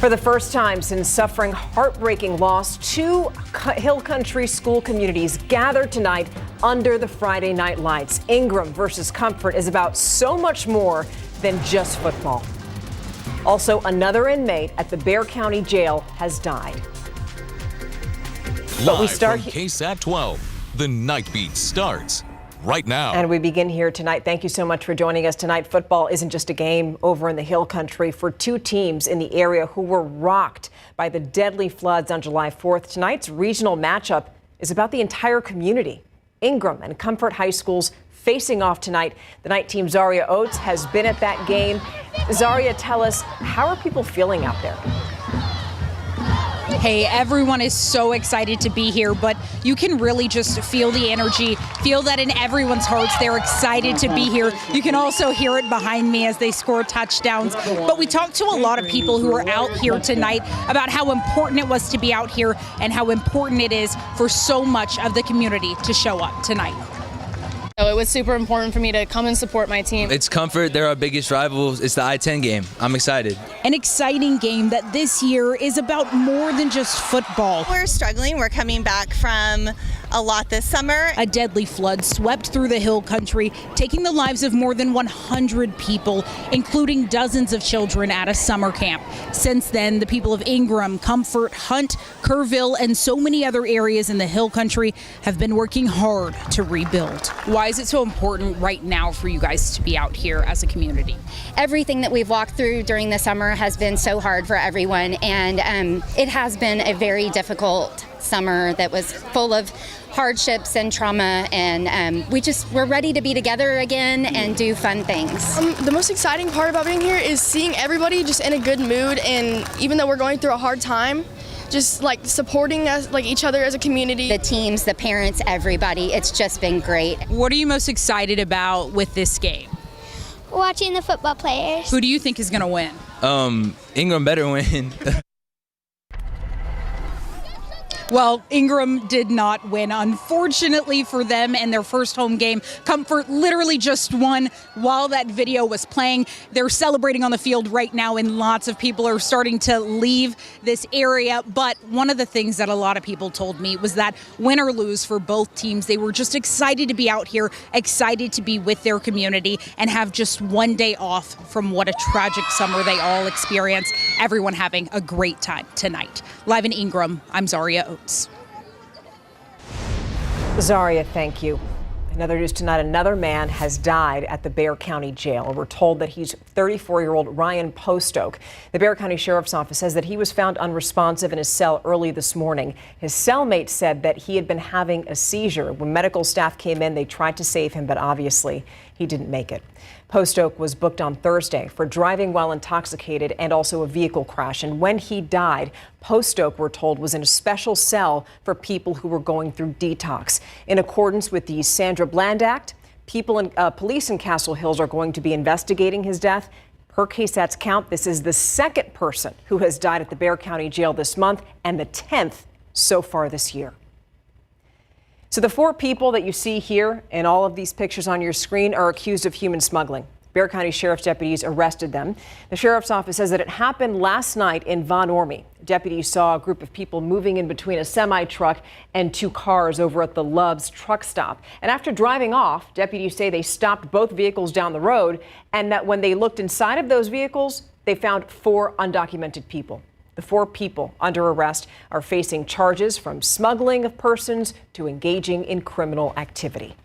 For the first time since suffering heartbreaking loss, two Hill Country school communities gathered tonight under the Friday night lights. Ingram versus Comfort is about so much more than just football. Also, another inmate at the Bexar County jail has died. But we start from KSAT 12. The Nightbeat starts right now. And we begin here tonight. Thank you so much for joining us tonight. Football isn't just a game over in the Hill Country for two teams in the area who were rocked by the deadly floods on July 4th. Tonight's regional matchup is about the entire community. Ingram and Comfort High Schools facing off tonight. The night team Zaria Oates has been at that game. Zaria, tell us, how are people feeling out there? Hey, everyone is so excited to be here, but you can really just feel the energy, feel that in everyone's hearts. They're excited to be here. You can also hear it behind me as they score touchdowns. But we talked to a lot of people who are out here tonight about how important it was to be out here and how important it is for so much of the community to show up tonight. It was super important for me to come and support my team. It's Comfort. They're our biggest rivals. It's the I-10 game. I'm excited. An exciting game that this year is about more than just football. We're struggling. We're coming back from a lot this summer. A deadly flood swept through the Hill Country, taking the lives of more than 100 people, including dozens of children at a summer camp. Since then, the people of Ingram, Comfort, Hunt, Kerrville, and so many other areas in the Hill Country have been working hard to rebuild. Why is it so important right now for you guys to be out here as a community? Everything that we've walked through during the summer has been so hard for everyone, and it has been a very difficult summer that was full of hardships and trauma, and we're ready to be together again and do fun things. The most exciting part about being here is seeing everybody just in a good mood, and even though we're going through a hard time, just like supporting us, like each other as a community. The teams, the parents, everybody, it's just been great. What are you most excited about with this game? Watching the football players. Who do you think is going to win? Ingram better win. Well, Ingram did not win, unfortunately for them in their first home game. Comfort literally just won while that video was playing. They're celebrating on the field right now, and lots of people are starting to leave this area. But one of the things that a lot of people told me was that win or lose for both teams, they were just excited to be out here, excited to be with their community, and have just one day off from what a tragic summer they all experienced. Everyone having a great time tonight. Live in Ingram, I'm Zaria Oates. Zaria, thank you. Another news tonight, another man has died at the Bexar County jail. We're told that he's 34-year-old Ryan Postoke. The Bexar County Sheriff's Office says that he was found unresponsive in his cell early this morning. His cellmate said that he had been having a seizure. When medical staff came in, they tried to save him, but obviously he didn't make it. Postoke was booked on Thursday for driving while intoxicated and also a vehicle crash. And when he died, Postoke, we're told, was in a special cell for people who were going through detox. In accordance with the Sandra Bland Act, police in Castle Hills are going to be investigating his death. Per KSAT's count, this is the second person who has died at the Bexar County Jail this month and the 10th so far this year. So the four people that you see here in all of these pictures on your screen are accused of human smuggling. Bexar County Sheriff's deputies arrested them. The Sheriff's Office says that it happened last night in Von Ormy. Deputies saw a group of people moving in between a semi-truck and two cars over at the Love's truck stop. And after driving off, deputies say they stopped both vehicles down the road, and that when they looked inside of those vehicles, they found four undocumented people. The four people under arrest are facing charges from smuggling of persons to engaging in criminal activity.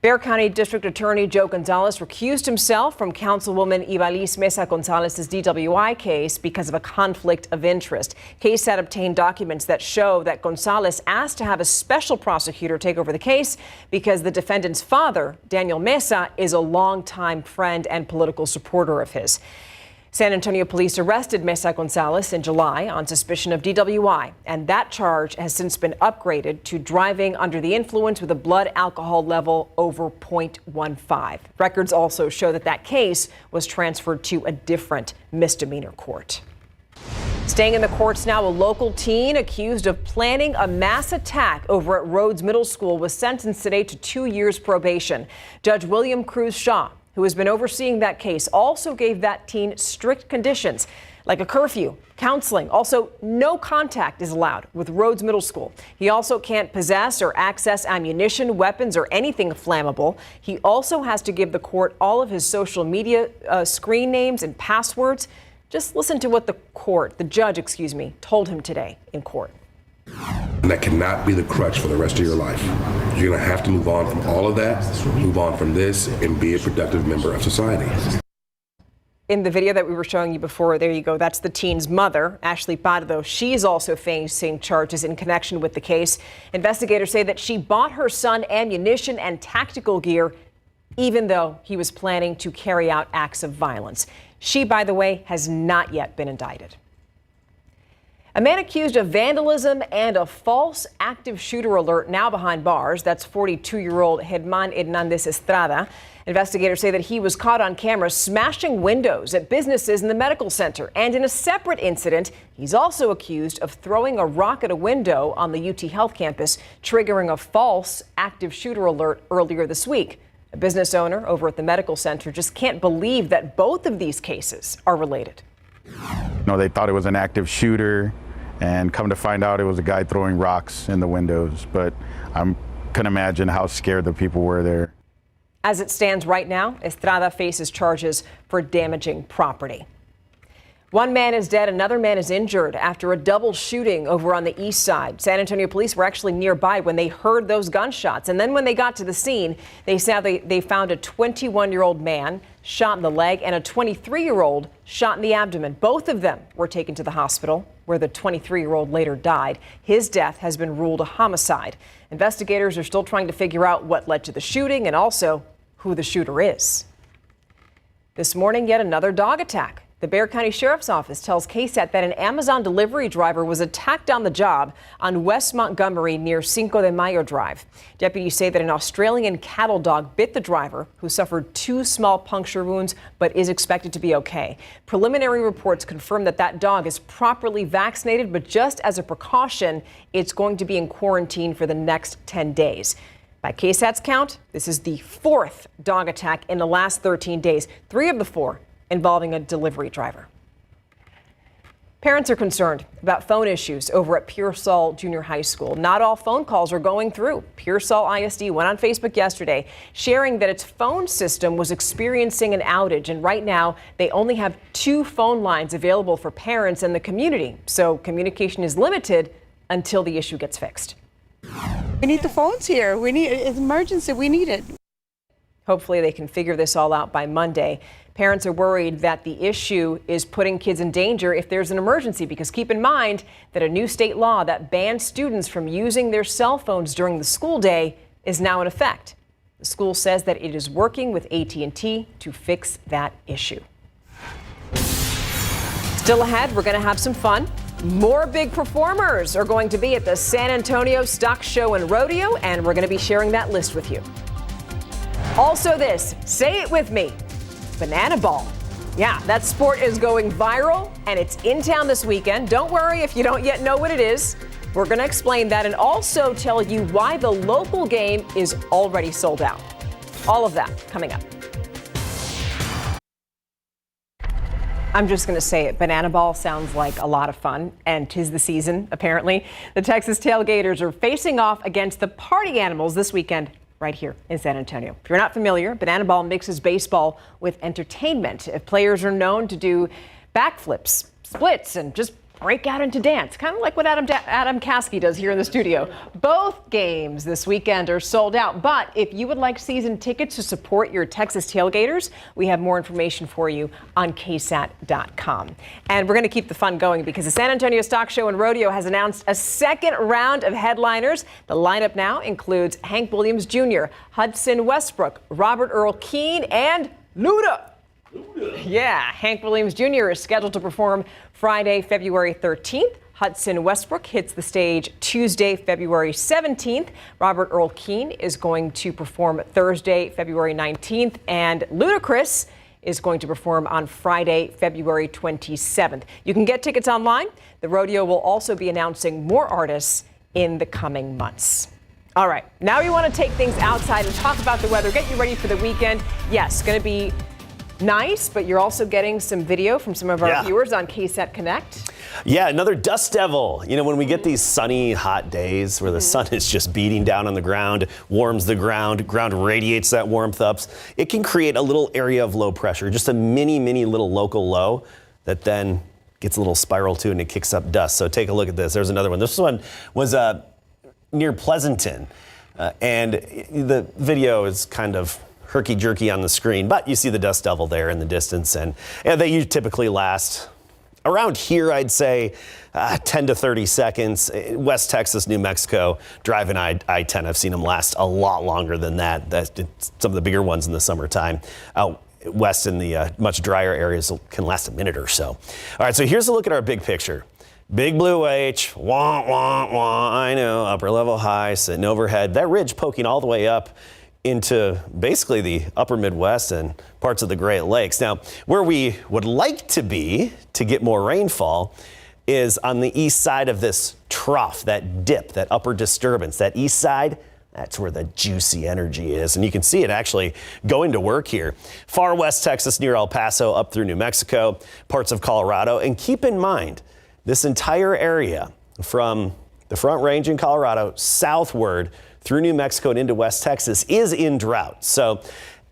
Bexar County District Attorney Joe Gonzalez recused himself from Councilwoman Ibalis Mesa Gonzalez's DWI case because of a conflict of interest. KSAT obtained documents that show that Gonzalez asked to have a special prosecutor take over the case because the defendant's father, Daniel Mesa, is a longtime friend and political supporter of his. San Antonio police arrested Mesa Gonzalez in July on suspicion of DWI, and that charge has since been upgraded to driving under the influence with a blood alcohol level over 0.15. Records also show that that case was transferred to a different misdemeanor court. Staying in the courts now, a local teen accused of planning a mass attack over at Rhodes Middle School was sentenced today to 2 years probation. Judge William Cruz Shaw, who has been overseeing that case, also gave that teen strict conditions. like a curfew, counseling. Also, no contact is allowed with Rhodes Middle School. He also can't possess or access ammunition, weapons, or anything flammable. He also has to give the court all of his social media screen names and passwords. Just listen to what the judge, told him today in court. And that cannot be the crutch for the rest of your life. You're going to have to move on from all of that, move on from this, and be a productive member of society. In the video that we were showing you before, there you go. That's the teen's mother, Ashley Pardo. She's also facing charges in connection with the case. Investigators say that she bought her son ammunition and tactical gear, even though he was planning to carry out acts of violence. She, by the way, has not yet been indicted. A man accused of vandalism and a false active shooter alert now behind bars. That's 42-year-old Germán Hernández Estrada. Investigators say that he was caught on camera smashing windows at businesses in the medical center. And in a separate incident, he's also accused of throwing a rock at a window on the UT Health campus, triggering a false active shooter alert earlier this week. A business owner over at the medical center just can't believe that both of these cases are related. No, they thought it was an active shooter, and come to find out it was a guy throwing rocks in the windows. But I can imagine how scared the people were there. As it stands right now, Estrada faces charges for damaging property. One man is dead, another man is injured after a double shooting over on the east side. San Antonio police were actually nearby when they heard those gunshots. And then when they got to the scene, they said they found a 21-year-old man shot in the leg and a 23-year-old shot in the abdomen. Both of them were taken to the hospital, where the 23-year-old later died. His death has been ruled a homicide. Investigators are still trying to figure out what led to the shooting and also who the shooter is. This morning, yet another dog attack. The Bexar County Sheriff's Office tells KSAT that an Amazon delivery driver was attacked on the job on West Montgomery near Cinco de Mayo Drive. Deputies say that an Australian cattle dog bit the driver, who suffered 2 small puncture wounds but is expected to be okay. Preliminary reports confirm that that dog is properly vaccinated, but just as a precaution, it's going to be in quarantine for the next 10 days. By KSAT's count, this is the 4th dog attack in the last 13 days, 3 of the 4 involving a delivery driver. Parents are concerned about phone issues over at Pearsall Junior High School. Not all phone calls are going through. Pearsall ISD went on Facebook yesterday sharing that its phone system was experiencing an outage, and right now they only have 2 phone lines available for parents and the community. So communication is limited until the issue gets fixed. We need the phones here. It's an emergency. We need it. Hopefully they can figure this all out by Monday. Parents are worried that the issue is putting kids in danger if there's an emergency, because keep in mind that a new state law that bans students from using their cell phones during the school day is now in effect. The school says that it is working with AT&T to fix that issue. Still ahead, we're going to have some fun. More big performers are going to be at the San Antonio Stock Show and Rodeo, and we're going to be sharing that list with you. Also this, say it with me, banana ball. Yeah, that sport is going viral, and it's in town this weekend. Don't worry if you don't yet know what it is. We're going to explain that and also tell you why the local game is already sold out. All of that coming up. I'm just going to say it. Banana ball sounds like a lot of fun, and 'tis the season, apparently. The Texas Tailgaters are facing off against the Party Animals this weekend right here in San Antonio. If you're not familiar, banana ball mixes baseball with entertainment. Players are known to do backflips, splits, and just break out into dance, kind of like what Adam Caskey does here in the studio. Both games this weekend are sold out, but if you would like season tickets to support your Texas Tailgaters, we have more information for you on KSAT.com. And we're going to keep the fun going because the San Antonio Stock Show and Rodeo has announced a second round of headliners. The lineup now includes Hank Williams Jr., Hudson Westbrook, Robert Earl Keen, and Luda. Yeah, Hank Williams Jr. is scheduled to perform Friday, February 13th. Hudson Westbrook hits the stage Tuesday, February 17th. Robert Earl Keen is going to perform Thursday, February 19th. And Ludacris is going to perform on Friday, February 27th. You can get tickets online. The rodeo will also be announcing more artists in the coming months. All right, now we want to take things outside and talk about the weather. Get you ready for the weekend. Yes, going to be nice, but you're also getting some video from some of our viewers on KSAT Connect. Yeah, another dust devil. You know, when we get these sunny, hot days where the sun is just beating down on the ground, warms the ground radiates that warmth up, it can create a little area of low pressure, just a mini little local low that then gets a little spiral too, and it kicks up dust. So take a look at this. There's another one. This one was near Pleasanton, and the video is kind of herky-jerky on the screen, but you see the dust devil there in the distance, and they typically last around here, I'd say 10 to 30 seconds. West Texas, New Mexico, driving I-10, I've seen them last a lot longer than that. That's some of the bigger ones in the summertime. Out west in the much drier areas can last a minute or so. All right, so here's a look at our big picture. Big blue H, wah, wah, wah, I know, upper level high, sitting overhead. That ridge poking all the way up into basically the upper Midwest and parts of the Great Lakes. Now, where we would like to be to get more rainfall is on the east side of this trough, that dip, that upper disturbance. That east side, that's where the juicy energy is. And you can see it actually going to work here. Far west Texas near El Paso, up through New Mexico, parts of Colorado. And keep in mind, this entire area from the Front Range in Colorado southward through New Mexico and into West Texas is in drought. So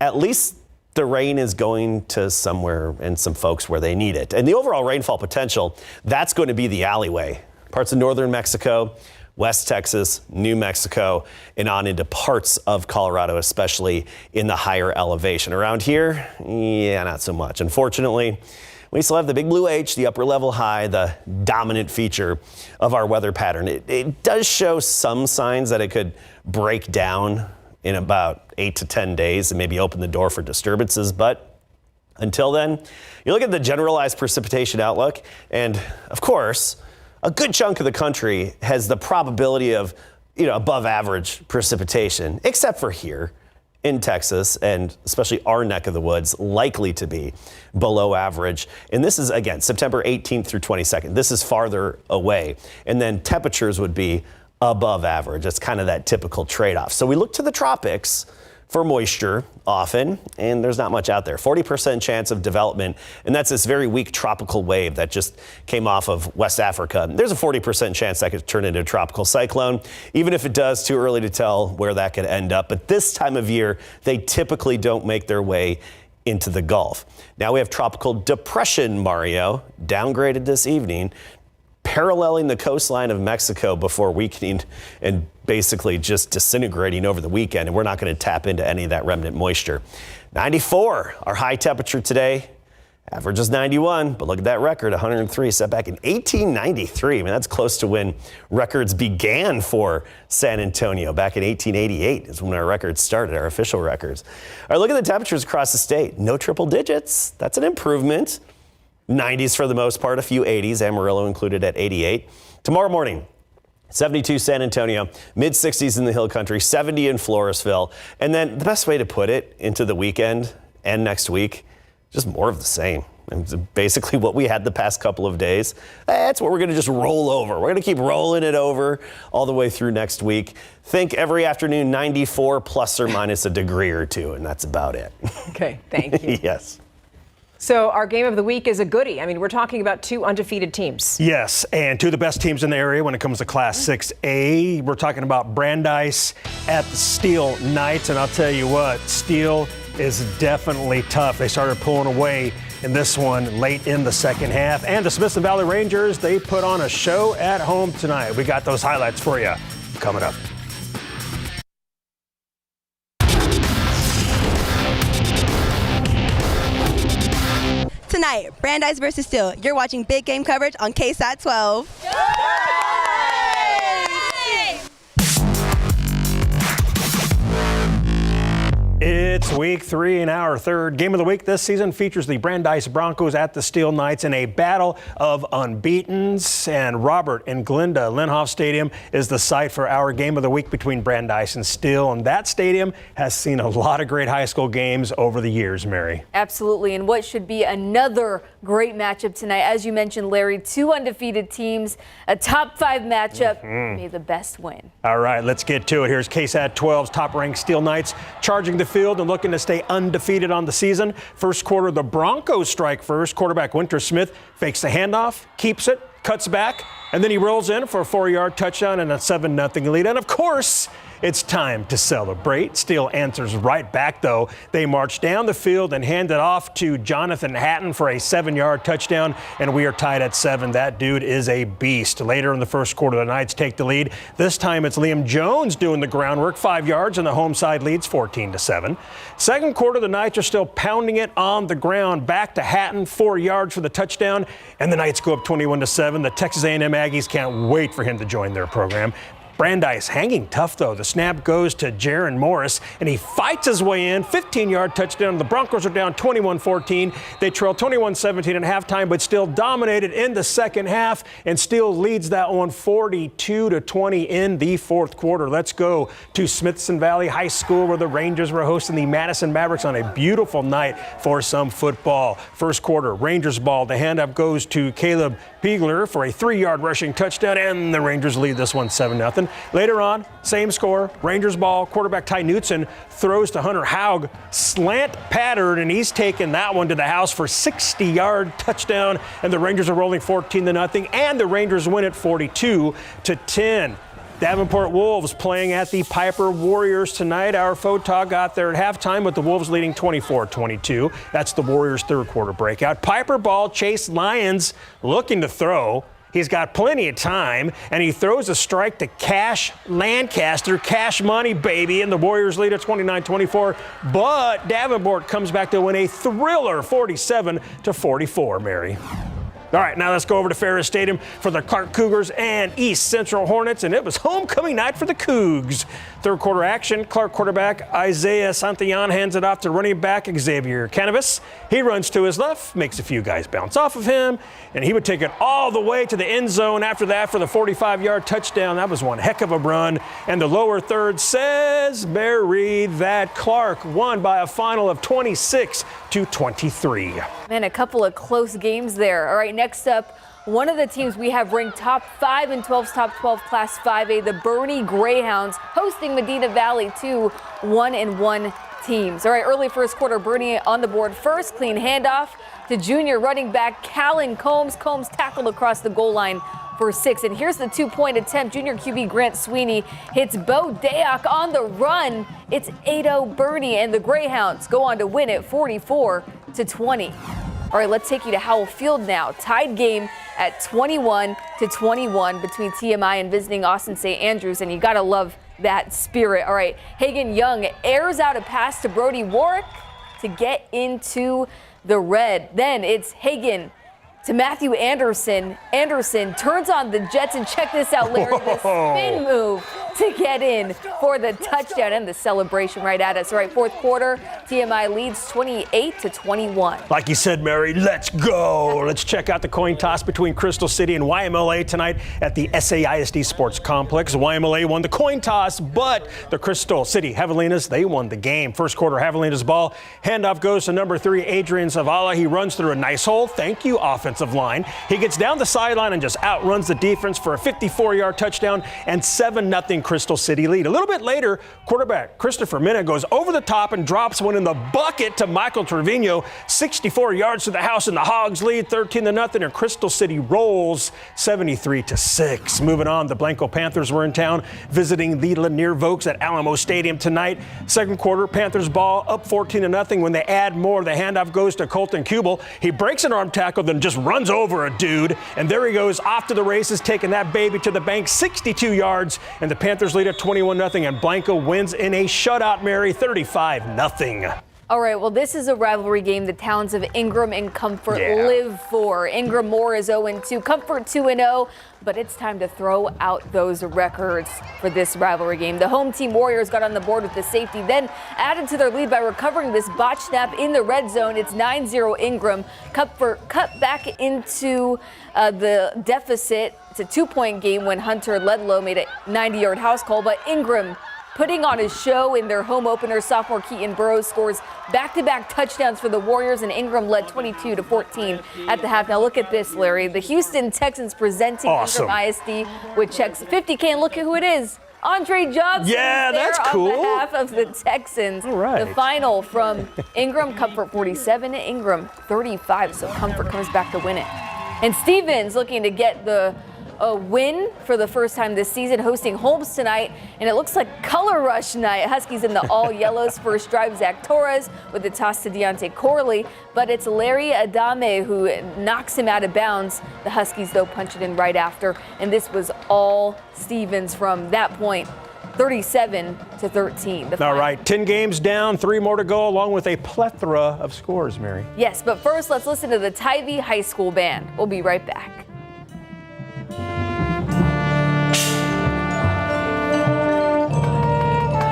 at least the rain is going to somewhere and some folks where they need it. And the overall rainfall potential, that's going to be the alleyway. Parts of northern Mexico, West Texas, New Mexico, and on into parts of Colorado, especially in the higher elevation. Around here, yeah, not so much. Unfortunately, we still have the big blue H, the upper level high, the dominant feature of our weather pattern. It does show some signs that it could break down in about 8 to 10 days and maybe open the door for disturbances. But until then, you look at the generalized precipitation outlook, and of course, a good chunk of the country has the probability of, above average precipitation, except for here in Texas, and especially our neck of the woods, likely to be below average. And this is, again, September 18th through 22nd. This is farther away. And then temperatures would be above average. It's kind of that typical trade-off. So we look to the tropics for moisture often, and there's not much out there. 40% chance of development, and that's this very weak tropical wave that just came off of West Africa. There's a 40% chance that could turn into a tropical cyclone. Even if it does, too early to tell where that could end up. But this time of year, they typically don't make their way into the Gulf. Now we have tropical depression, Mario, downgraded this evening, paralleling the coastline of Mexico before weakening and basically just disintegrating over the weekend. And we're not going to tap into any of that remnant moisture. 94, our high temperature today. Average is 91, but look at that record, 103, set back in 1893. I mean, that's close to when records began for San Antonio. Back in 1888 is when our records started, our official records. All right, look at the temperatures across the state. No triple digits. That's an improvement. 90s for the most part, a few 80s, Amarillo included at 88. Tomorrow morning, 72 San Antonio, mid-60s in the Hill Country, 70 in Floresville. And then the best way to put it into the weekend and next week, just more of the same. And basically what we had the past couple of days, that's what we're going to just roll over. We're going to keep rolling it over all the way through next week. Think every afternoon 94 plus or minus a degree or two, and that's about it. Okay, thank you. Yes. So our game of the week is a goodie. I mean, we're talking about two undefeated teams. Yes, and two of the best teams in the area when it comes to Class 6A. We're talking about Brandeis at the Steel Knights, and I'll tell you what, Steel is definitely tough. They started pulling away in this one late in the second half. And the Smithson Valley Rangers, they put on a show at home tonight. We got those highlights for you coming up. Tonight, Brandeis versus Steel. You're watching big game coverage on KSAT 12. It's week 3 and our third game of the week this season features the Brandeis Broncos at the Steel Knights in a battle of unbeatens. And Robert and Glenda Linhoff Stadium is the site for our game of the week between Brandeis and Steel. And that stadium has seen a lot of great high school games over the years, Mary. Absolutely. And what should be another great matchup tonight. As you mentioned, Larry, two undefeated teams, a top 5 matchup. May the best win. All right, let's get to it. Here's KSAT 12's top-ranked Steel Knights charging the field and looking to stay undefeated on the season. First quarter, the Broncos strike first. Quarterback Winter Smith fakes the handoff, keeps it, cuts back, and then he rolls in for a 4-yard touchdown and a 7-0 lead. And of course, it's time to celebrate. Steele answers right back, though. They march down the field and hand it off to Jonathan Hatton for a 7-yard touchdown, and we are tied at 7. That dude is a beast. Later in the first quarter, the Knights take the lead. This time it's Liam Jones doing the groundwork, 5 yards, and the home side leads 14-7. Second quarter, the Knights are still pounding it on the ground. Back to Hatton, 4 yards for the touchdown, and the Knights go up 21-7. The Texas A&M Aggies can't wait for him to join their program. Brandeis hanging tough, though. The snap goes to Jaron Morris, and he fights his way in. 15-yard touchdown. The Broncos are down 21-14. They trail 21-17 at halftime, but still dominated in the second half, and still leads that one 42-20 in the fourth quarter. Let's go to Smithson Valley High School, where the Rangers were hosting the Madison Mavericks on a beautiful night for some football. First quarter, Rangers ball. The handoff goes to Caleb Piegler for a 3-yard rushing touchdown, and the Rangers lead this one 7-0. Later on, same score, Rangers ball. Quarterback Ty Knutson throws to Hunter Haug, slant pattern, and he's taken that one to the house for 60-yard touchdown, and the Rangers are rolling 14-0, and the Rangers win it 42-10. Davenport Wolves playing at the Piper Warriors tonight. Our photog got there at halftime with the Wolves leading 24-22. That's the Warriors' third quarter breakout. Piper ball, Chase Lyons looking to throw. He's got plenty of time, and he throws a strike to Cash Lancaster. Cash money, baby, and the Warriors lead at 29-24. But Davenport comes back to win a thriller 47-44, Mary. All right, now let's go over to Ferris Stadium for the Clark Cougars and East Central Hornets, and it was homecoming night for the Cougs. Third quarter action, Clark quarterback Isaiah Santillan hands it off to running back Xavier Canavas. He runs to his left, makes a few guys bounce off of him, and he would take it all the way to the end zone after that for the 45-yard touchdown. That was one heck of a run. And the lower third says, Mary, that Clark won by a final of 26-23. Man, a couple of close games there. All right, next up, one of the teams we have ranked top 5 in 12's top 12 Class 5A, the Bernie Greyhounds, hosting Medina Valley, 2 1-1 teams. All right, early first quarter, Bernie on the board first, clean handoff to junior running back Callan Combs. Combs tackled across the goal line for 6. And here's the 2-point attempt. Junior QB Grant Sweeney hits Bo Dayak on the run. It's 8-0 Bernie, and the Greyhounds go on to win it 44-20. All right, let's take you to Howell Field now. Tied game at 21-21 between TMI and visiting Austin St. Andrews, and you gotta love that spirit. All right, Hagan Young airs out a pass to Brody Warwick to get into the red. Then it's Hagan to Matthew Anderson. Anderson turns on the Jets, and check this out, Larry, the spin move to get in for the touchdown and the celebration right at us. All right, fourth quarter, TMI leads 28-21. Like you said, Mary, let's go. Let's check out the coin toss between Crystal City and YMLA tonight at the SAISD Sports Complex. YMLA won the coin toss, but the Crystal City Javelinas, they won the game. First quarter, Javelinas ball. Handoff goes to number 3, Adrian Zavala. He runs through a nice hole. Thank you, offensive line. He gets down the sideline and just outruns the defense for a 54-yard touchdown and 7-0 Crystal City lead. A little bit later, quarterback Christopher Minna goes over the top and drops one in the bucket to Michael Trevino. 64 yards to the house, and the Hogs lead 13-0, and Crystal City rolls 73-6. Moving on, the Blanco Panthers were in town visiting the Lanier Vokes at Alamo Stadium tonight. Second quarter, Panthers ball up 14-0. When they add more, the handoff goes to Colton Kubel. He breaks an arm tackle, then just runs over a dude, and there he goes off to the races, taking that baby to the bank, 62 yards, and the Panthers lead at 21-0, and Blanco wins in a shutout, Mary, 35-0. All right, well, this is a rivalry game the towns of Ingram and Comfort live for. Ingram Moore is 0-2, Comfort 2-0, but it's time to throw out those records for this rivalry game. The home team Warriors got on the board with the safety, then added to their lead by recovering this botch snap in the red zone. It's 9-0 Ingram. Comfort cut back into the deficit. It's a 2-point game when Hunter Ledlow made a 90-yard house call, but Ingram putting on a show in their home opener. Sophomore Keaton Burrows scores back-to-back touchdowns for the Warriors, and Ingram led 22-14 at the half. Now look at this, Larry. The Houston Texans presenting Ingram ISD with checks 50K, and look at who it is. Andre Jobson. Yeah, there that's cool. On behalf of the Texans. All right. The final from Ingram, Comfort 47, Ingram 35. So Comfort comes back to win it. And Stevens looking to get the win for the first time this season, hosting Holmes tonight. And it looks like color rush night. Huskies in the all yellows. First drive, Zach Torres with the toss to Deontay Corley. But it's Larry Adame who knocks him out of bounds. The Huskies, though, punch it in right after. And this was all Stevens from that point. 37-13. All right, 10 games down, 3 more to go, along with a plethora of scores, Mary. Yes, but first let's listen to the Tybee High School band. We'll be right back.